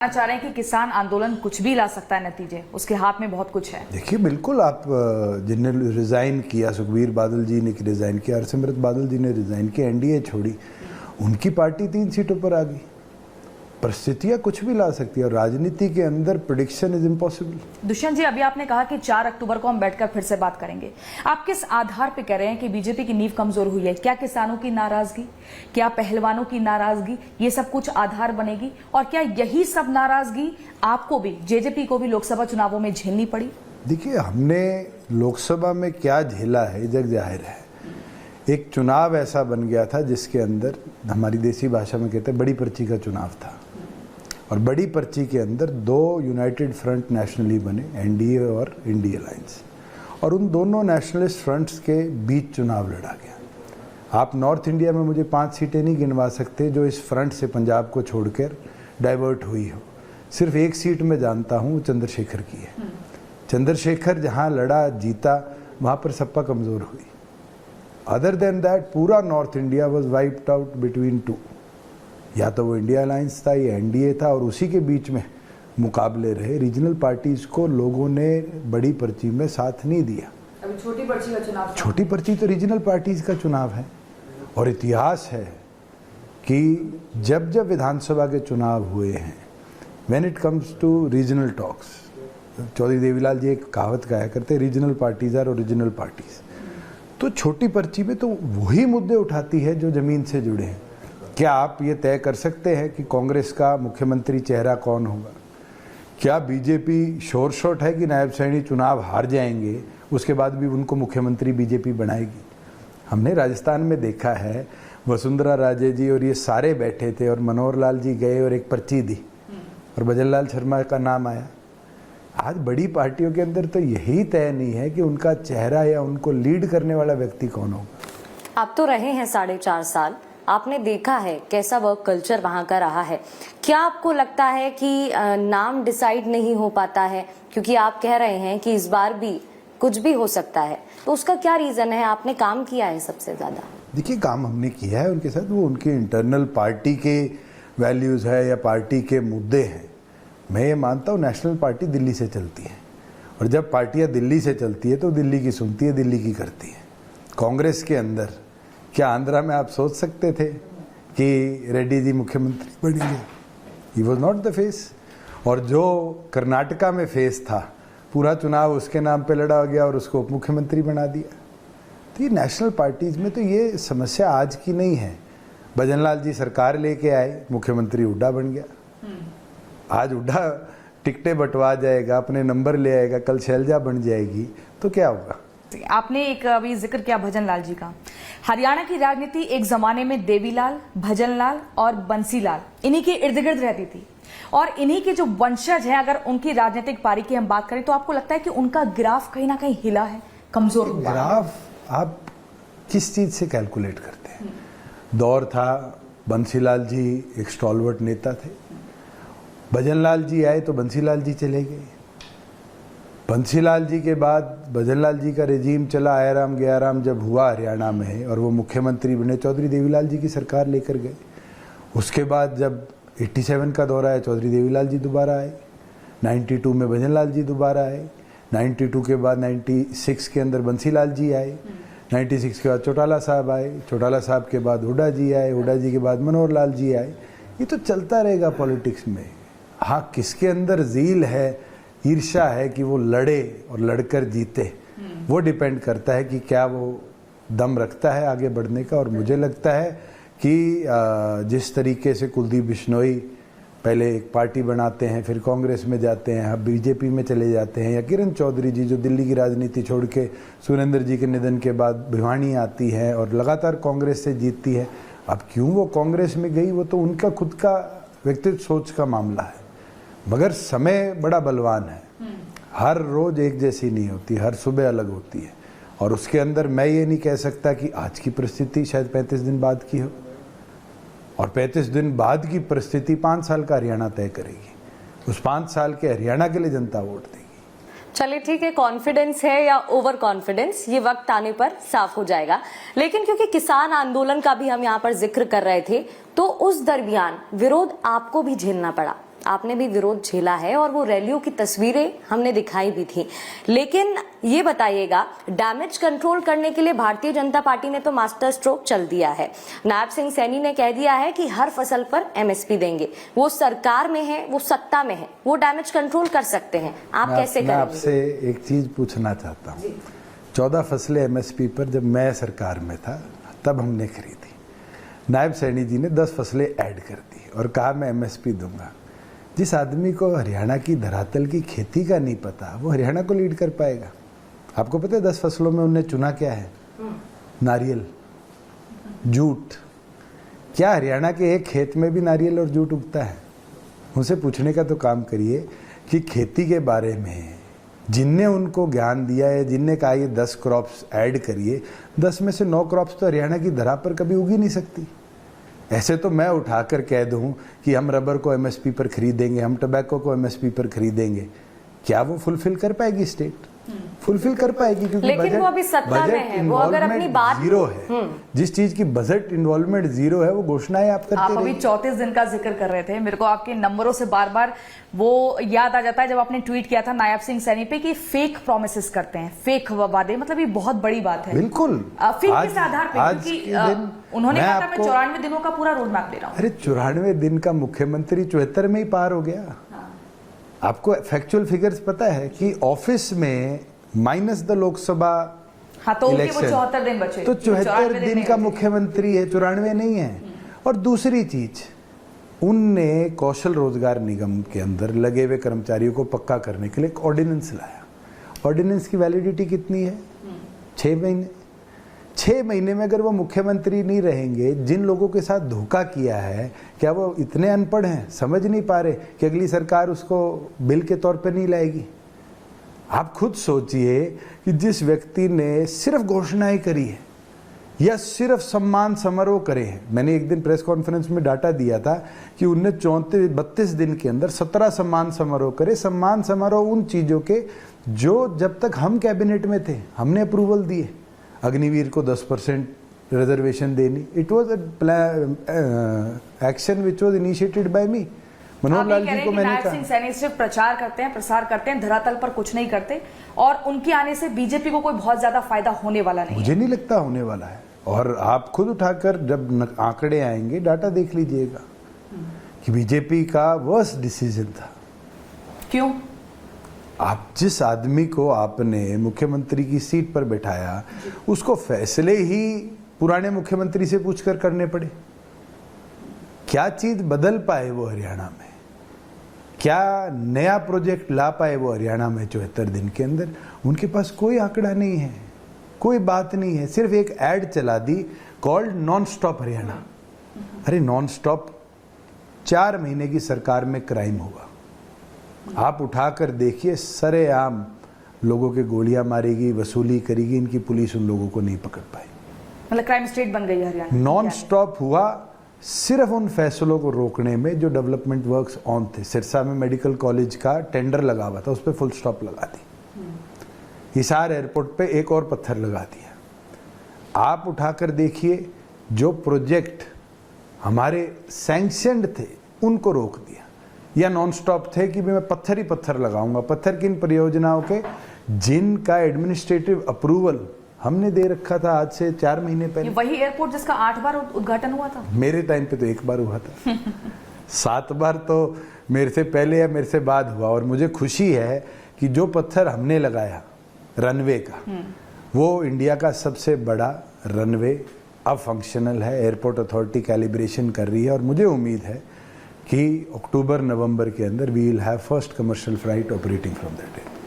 चाह रहे हैं कि किसान आंदोलन कुछ भी ला सकता है, नतीजे उसके हाथ में बहुत कुछ है। देखिए बिल्कुल, आप जिन्होंने रिज़ाइन किया, सुखबीर बादल जी ने रिज़ाइन किया, हरसिमरत बादल जी ने रिज़ाइन किया, एनडीए छोड़ी, उनकी पार्टी 3 सीटों पर आ गई। परिस्थितियां कुछ भी ला सकती है और राजनीति के अंदर प्रेडिक्शन इज इम्पॉसिबल। दुष्यंत जी, अभी आपने कहा कि 4 अक्टूबर को हम बैठकर फिर से बात करेंगे। आप किस आधार पे कह रहे हैं कि बीजेपी की नींव कमजोर हुई है? क्या किसानों की नाराजगी, क्या पहलवानों की नाराजगी, ये सब कुछ आधार बनेगी? और क्या यही सब नाराजगी आपको भी, जेजेपी को भी लोकसभा चुनावों में झेलनी पड़ी? देखिए, हमने लोकसभा में क्या झेला है जग जाहिर है। एक चुनाव ऐसा बन गया था जिसके अंदर, हमारी देसी भाषा में कहते हैं, बड़ी पर्ची का चुनाव था। और बड़ी पर्ची के अंदर 2 यूनाइटेड फ्रंट नेशनली बने, एनडीए और इंडिया अलायंस, और उन दोनों नेशनलिस्ट फ्रंट्स के बीच चुनाव लड़ा गया। आप नॉर्थ इंडिया में मुझे 5 सीटें नहीं गिनवा सकते जो इस फ्रंट से पंजाब को छोड़कर डाइवर्ट हुई हो। सिर्फ एक सीट मैं जानता हूँ, चंद्रशेखर की है। चंद्रशेखर जहाँ लड़ा, जीता, वहाँ पर सपा कमज़ोर हुई। अदर देन दैट पूरा north India was wiped out between 2। या तो वो इंडिया अलायंस था या एनडीए था, और उसी के बीच में मुकाबले रहे। रीजनल पार्टीज को लोगों ने बड़ी पर्ची में साथ नहीं दिया। अभी छोटी पर्ची का चुनाव, छोटी पर्ची तो रीजनल पार्टीज का चुनाव है। और इतिहास है कि जब जब विधानसभा के चुनाव हुए हैं, when it comes to regional talks, Chaudhary Devilal ji एक कहावत कहा करते, regional parties are original parties. तो छोटी पर्ची में तो वही मुद्दे उठाती है जो जमीन से जुड़े हैं। क्या आप ये तय कर सकते हैं कि कांग्रेस का मुख्यमंत्री चेहरा कौन होगा? क्या बीजेपी श्योर शॉट है कि नायब सैनी चुनाव हार जाएंगे, उसके बाद भी उनको मुख्यमंत्री बीजेपी बनाएगी? हमने राजस्थान में देखा है, वसुंधरा राजे जी और ये सारे बैठे थे और मनोहर लाल जी गए और एक पर्ची दी और भजन लाल शर्मा का नाम आया। आज बड़ी पार्टियों के अंदर तो यही तय नहीं है कि उनका चेहरा या उनको लीड करने वाला व्यक्ति कौन होगा। आप तो रहे हैं 4.5 साल, आपने देखा है कैसा वर्क कल्चर वहां का रहा है। क्या आपको लगता है कि नाम डिसाइड नहीं हो पाता है? क्योंकि आप कह रहे हैं कि इस बार भी कुछ भी हो सकता है, तो उसका क्या रीजन है? आपने काम किया है सबसे ज्यादा। देखिए, काम हमने किया है उनके साथ, वो उनके इंटरनल पार्टी के वैल्यूज है या पार्टी के मुद्दे हैं। मैं ये मानता हूँ नेशनल पार्टी दिल्ली से चलती है, और जब पार्टियां दिल्ली से चलती है तो दिल्ली की सुनती है, दिल्ली की करती है। कांग्रेस के अंदर क्या आंध्रा में आप सोच सकते थे कि रेड्डी जी मुख्यमंत्री बनेंगे? He was not the face. और जो कर्नाटका में फेस था, पूरा चुनाव उसके नाम पे लड़ा गया और उसको उप मुख्यमंत्री बना दिया। तो ये नेशनल पार्टीज में तो ये समस्या आज की नहीं है। भजन लाल जी सरकार लेके आए, मुख्यमंत्री हुड्डा बन गया। आज हुड्डा टिकटें बंटवा जाएगा, अपने नंबर ले आएगा, कल शैलजा बन जाएगी, तो क्या होगा? आपने एक अभी जिक्र किया भजन लाल जी का। हरियाणा की राजनीति एक जमाने में देवीलाल, भजन लाल और बंसीलाल इन्हीं के इर्द गिर्द रहती थी, और इन्हीं के जो वंशज हैं, अगर उनकी राजनीतिक पारी की हम बात करें तो आपको लगता है कि उनका ग्राफ कहीं ना कहीं हिला है, कमजोर हुआ? ग्राफ आप किस चीज से कैलकुलेट करते हैं? दौर था, बंसीलाल जी एक स्टॉलवर्ट नेता थे, भजन लाल जी आए तो बंसीलाल जी चले गए। बंसीलाल जी के बाद भजन लाल जी का रेजीम चला, आयाराम गयाराम जब हुआ हरियाणा में और वो मुख्यमंत्री बने, चौधरी देवीलाल जी की सरकार लेकर गए। उसके बाद जब 87 का दौर आया, चौधरी देवीलाल जी दोबारा आए। 92 में भजन लाल जी दोबारा आए। 92 के बाद 96 के अंदर बंसीलाल जी आए। 96 के बाद चौटाला साहब आए। चौटाला साहब के बाद हुड्डा जी आए। हुड्डा जी के बाद मनोहर लाल जी आए। ये तो चलता रहेगा पॉलिटिक्स में। हाँ, किसके अंदर जील है, ईर्ष्या है कि वो लड़े और लड़कर जीते, वो डिपेंड करता है कि क्या वो दम रखता है आगे बढ़ने का। और मुझे लगता है कि जिस तरीके से कुलदीप बिश्नोई पहले एक पार्टी बनाते हैं, फिर कांग्रेस में जाते हैं, अब बीजेपी में चले जाते हैं, या किरण चौधरी जी जो दिल्ली की राजनीति छोड़ के सुरेंद्र जी के निधन के बाद भिवानी आती है और लगातार कांग्रेस से जीतती है। अब क्यों वो कांग्रेस में गई, वो तो उनका खुद का व्यक्तिगत सोच का मामला है। मगर समय बड़ा बलवान है, हर रोज एक जैसी नहीं होती, हर सुबह अलग होती है। और उसके अंदर मैं ये नहीं कह सकता कि आज की परिस्थिति शायद 35 दिन बाद की हो, और 35 दिन बाद की परिस्थिति 5 साल का हरियाणा तय करेगी। उस 5 साल के हरियाणा के लिए जनता वोट देगी। चलिए ठीक है, कॉन्फिडेंस है या ओवर कॉन्फिडेंस, ये वक्त आने पर साफ हो जाएगा। लेकिन क्योंकि किसान आंदोलन का भी हम यहाँ पर जिक्र कर रहे थे, तो उस दरमियान विरोध आपको भी झेलना पड़ा। आपने भी विरोध झेला है और वो रैलियों की तस्वीरें हमने दिखाई भी थी। लेकिन ये बताइएगा, डैमेज कंट्रोल करने के लिए भारतीय जनता पार्टी ने तो मास्टर स्ट्रोक चल दिया है। नायब सिंह सैनी ने कह दिया है कि हर फसल पर MSP देंगे। वो सरकार में है, वो सत्ता में है, वो डैमेज कंट्रोल कर सकते हैं। आप कैसे करेंगे? मैं आपसे एक चीज पूछना चाहता हूँ। 14 फसलें MSP पर जब मैं सरकार में था तब हमने खरीदी। नायब सैनी जी ने 10 फसलें ऐड कर दी और कहा मैं MSP दूंगा। जिस आदमी को हरियाणा की धरातल की खेती का नहीं पता, वो हरियाणा को लीड कर पाएगा? आपको पता है 10 फसलों में उन्होंने चुना क्या है? नारियल, जूट। क्या हरियाणा के एक खेत में भी नारियल और जूट उगता है? उनसे पूछने का तो काम करिए कि खेती के बारे में जिनने उनको ज्ञान दिया है, जिनने कहा ये 10 क्रॉप्स ऐड करिए, 10 में से 9 क्रॉप्स तो हरियाणा की धरा पर कभी उगी नहीं सकती। ऐसे तो मैं उठाकर कह दूं कि हम रबर को MSP पर खरीदेंगे, हम टबैको को MSP पर खरीदेंगे, क्या वो फुलफिल कर पाएगी? स्टेट फुलफिल कर पाएगी? क्योंकि लेकिन वो अभी सत्ता में है, वो अगर अपनी बात जीरो है। जिस चीज की बजट इन्वॉल्वमेंट जीरो है, वो घोषणाएं आप करते आप अभी 34 दिन का जिक्र कर रहे थे। मेरे को आपके नंबरों से बार बार वो याद आ जाता है जब आपने ट्वीट किया था नायब सिंह सैनी पे कि फेक प्रोमिसेस करते हैं, फेक वादे। मतलब ये बहुत बड़ी बात है। बिल्कुल। फेक किस आधार पे? क्योंकि उन्होंने कहा था मैं 94 दिनों का पूरा रोड मैप दे रहा हूँ। अरे 94 दिन का मुख्यमंत्री 74 में ही पार हो गया। आपको फैक्चुअल फिगर्स पता है कि ऑफिस में माइनस द लोकसभा तो इलेक्शन, 74 दिन बचे, तो 74 दिन का मुख्यमंत्री है, 94 नहीं है। और दूसरी चीज, उनने कौशल रोजगार निगम के अंदर लगे हुए कर्मचारियों को पक्का करने के लिए एक ऑर्डिनेंस लाया। ऑर्डिनेंस की वैलिडिटी कितनी है? 6 महीने। 6 महीने में अगर वो मुख्यमंत्री नहीं रहेंगे, जिन लोगों के साथ धोखा किया है, क्या वो इतने अनपढ़ हैं, समझ नहीं पा रहे कि अगली सरकार उसको बिल के तौर पे नहीं लाएगी? आप खुद सोचिए कि जिस व्यक्ति ने सिर्फ घोषणाएं करी है या सिर्फ सम्मान समारोह करे हैं। मैंने एक दिन प्रेस कॉन्फ्रेंस में डाटा दिया था कि उनने 32 दिन के अंदर 17 सम्मान समारोह करे। सम्मान समारोह उन चीजों के जो जब तक हम कैबिनेट में थे हमने अप्रूवल दिए। अग्निवीर को 10% रिजर्वेशन देनी, it was action which was initiated by me. Manohar Lal ji को मैंने कहा, सिंह सैनी सिर्फ प्रचार करते हैं, प्रसार करते हैं, धरातल पर कुछ नहीं करते और उनके आने से बीजेपी को कोई बहुत ज्यादा फायदा होने वाला नहीं। मुझे नहीं लगता होने वाला है। और आप खुद उठाकर जब आंकड़े आएंगे, डाटा देख लीजिएगा कि बीजेपी का वर्स्ट डिसीजन था। क्यों? आप जिस आदमी को आपने मुख्यमंत्री की सीट पर बैठाया, उसको फैसले ही पुराने मुख्यमंत्री से पूछकर करने पड़े। क्या चीज बदल पाए वो हरियाणा में? क्या नया प्रोजेक्ट ला पाए वो हरियाणा में 74 दिन के अंदर? उनके पास कोई आंकड़ा नहीं है, कोई बात नहीं है। सिर्फ एक एड चला दी कॉल्ड नॉन स्टॉप हरियाणा। अरे नॉन स्टॉप 4 महीने की सरकार में क्राइम होगा। आप उठाकर देखिए, सरेआम लोगों के गोलियां मारेगी, वसूली करेगी, इनकी पुलिस उन लोगों को नहीं पकड़ पाई। मतलब क्राइम स्टेट बन गई हरियाणा। नॉन स्टॉप हुआ सिर्फ उन फैसलों को रोकने में जो डेवलपमेंट वर्क्स ऑन थे। सिरसा में मेडिकल कॉलेज का टेंडर लगा हुआ था, उस पर फुल स्टॉप लगा दी। हिसार एयरपोर्ट पे एक और पत्थर लगा दिया। आप उठाकर देखिए, जो प्रोजेक्ट हमारे सैंक्शनड थे उनको रोक दिया, या नॉन स्टॉप थे कि मैं पत्थर ही पत्थर लगाऊंगा। पत्थर किन परियोजनाओं के? जिनका एडमिनिस्ट्रेटिव अप्रूवल हमने दे रखा था आज से 4 महीने पहले। वही एयरपोर्ट जिसका 8 बार उद्घाटन हुआ था। मेरे टाइम पे तो 1 बार हुआ था। 7 बार तो मेरे से पहले या मेरे से बाद हुआ। और मुझे खुशी है कि जो पत्थर हमने लगाया रनवे का, वो इंडिया का सबसे बड़ा रनवे अब फंक्शनल है। एयरपोर्ट अथॉरिटी कैलिब्रेशन कर रही है और मुझे उम्मीद है कि अक्टूबर नवंबर के अंदर we will have first commercial flight operating from that airport.